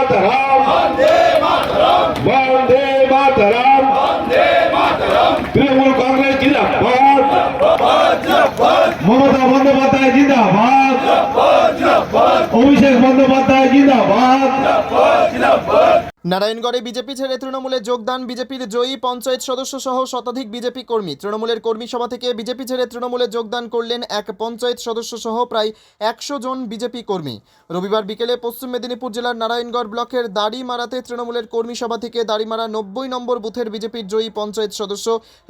মাতরম বন্দে মাতরম তৃণমূল কংগ্রেস জিন্দাবাদ মমতা বন্দ্যোপাধ্যায় জিন্দাবাদ অভিষেক বন্দ্যোপাধ্যায় জিন্দাবাদ। নারায়ণগড়ে বিজেপি ছেড়ে তৃণমূলে যোগদান বিজেপির জয়ী পঞ্চায়েত সদস্য সহ শতাধিক বিজেপি কর্মী। তৃণমূলের কর্মী সভা থেকে বিজেপি ছেড়ে তৃণমূলে যোগদান করলেন এক পঞ্চায়েত সদস্য সহ প্রায় 100 জন বিজেপি কর্মী। রবিবার বিকেলে পশ্চিম মেদিনীপুর জেলার নারায়ণগড় ব্লকের দাড়িমারাতে তৃণমূলের কর্মী সভা থেকে দাড়িমারা 90 নম্বর বুথের বিজেপির জয়ী পঞ্চায়েত সদস্য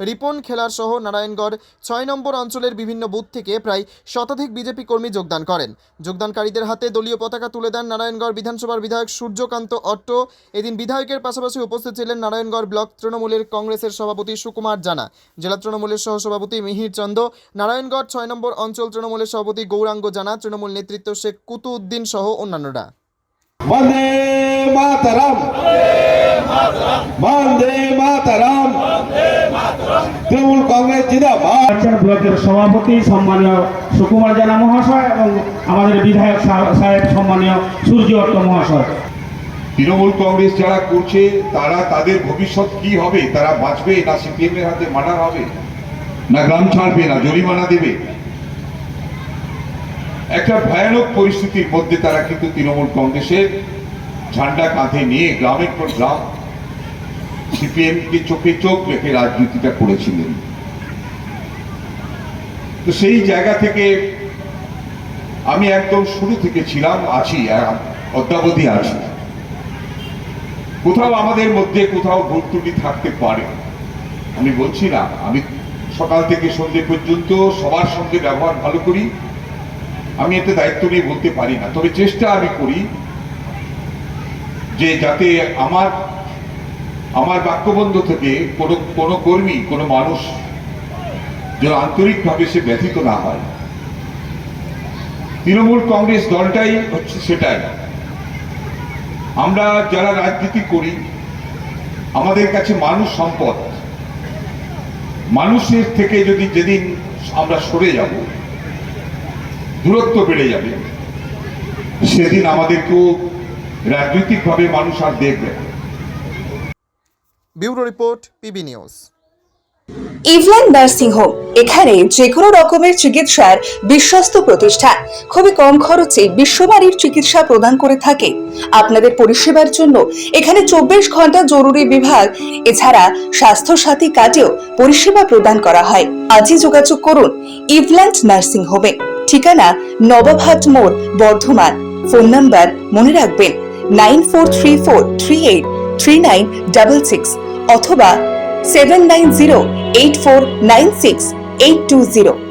রিপন খেলার সহ নারায়ণগড় 6 নম্বর অঞ্চলের বিভিন্ন বুথ থেকে প্রায় শতাধিক বিজেপি কর্মী যোগদান করেন। যোগদানকারীদের হাতে দলীয় পতাকা তুলে দেন নারায়ণগড় বিধানসভার বিধায়ক সূর্যকান্ত অট্ট। এদিন বিধায়কের পাশাপাশি উপস্থিত ছিলেন নারায়ণগড় ব্লক তৃণমূলের কংগ্রেসের সভাপতি সুকুমার জানা, জেলা তৃণমূলের সহসভাপতি মিহির চন্দ, নারায়ণগড় 6 নম্বর অঞ্চল তৃণমূলের সভাপতি গৌরাঙ্গ জানা, তৃণমূল নেতৃত্ব শেখ কুতুউদ্দিন সহ অন্যান্যরা। বন্দে মাতরম বন্দে মাতরম তৃণমূল কংগ্রেস জিন্দাবাদ। ব্লকের সভাপতি সম্মানীয় সুকুমার জানা মহাশয় এবং আমাদের বিধায়ক সাহেব সম্মানীয় সূর্য অট্ট মহাশয়। তৃণমূল কংগ্রেস যারা করছে তারা তাদের ভবিষ্যৎ কি হবে? তারা বাঁচবে না সিপিএম এর হাতে মার্ডার হবে, না গ্রাম ছাড়বে, না জরিমানা দেবে? একটা ভয়ানক পরিস্থিতির মধ্যে তারা কিন্তু তৃণমূল কংগ্রেসের ঝান্ডা কাঁধে নিয়ে গ্রামের পর গ্রাম সিপিএম কে চোখে চোখ রেখে রাজনীতিটা করেছিলেন। তো সেই জায়গা থেকে আমি একদম শুরু থেকে ছিলাম, আছি, অদ্যাবধি আছি। কোথাও আমাদের মধ্যে কোথাও ভুল ত্রুটি থাকতে পারে, আমি বলছি না। আমি সকাল থেকে সন্ধ্যে পর্যন্ত সবার সঙ্গে ব্যবহার ভালো করি, আমি এতে দায়িত্ব নিয়ে বলতে পারি না। তবে চেষ্টা আমি করি যে যাতে আমার বাক্যবন্ধ থেকে কোনো কর্মী, কোনো মানুষ যেন আন্তরিকভাবে সে ব্যথিত না হয়। তৃণমূল কংগ্রেস দলটাই হচ্ছে সেটাই। আমরা যারা রাজনীতি করি আমাদের কাছে মানুষ সম্পদ। মানুষের থেকে যদি যেদিন আমরা সরে যাব, দূরত্ব বেড়ে যাবে, সেদিন আমাদেরকেও রাজনৈতিকভাবে মানুষ আর দেখবে। Bureau report, PB news. Evland nursing home, এখানে যে কোনো রকমের চিকিৎসার বিশ্বস্ত প্রতিষ্ঠান, খুবই কম খরচে বিশ্বমানের চিকিৎসা প্রদান করে থাকে। আপনাদের পরিষেবার জন্য এখানে 24 ঘন্টা জরুরি বিভাগ, এছাড়া স্বাস্থ্য সাথী কার্ডেও পরিষেবা প্রদান করা হয়। আজই যোগাযোগ করুন ইভল্যান্ড নার্সিং হোমে। ঠিকানা নবাবহাট মোড়, বর্ধমান। ফোন নাম্বার মনে রাখবেন 9434383966 অথবা 7908496820।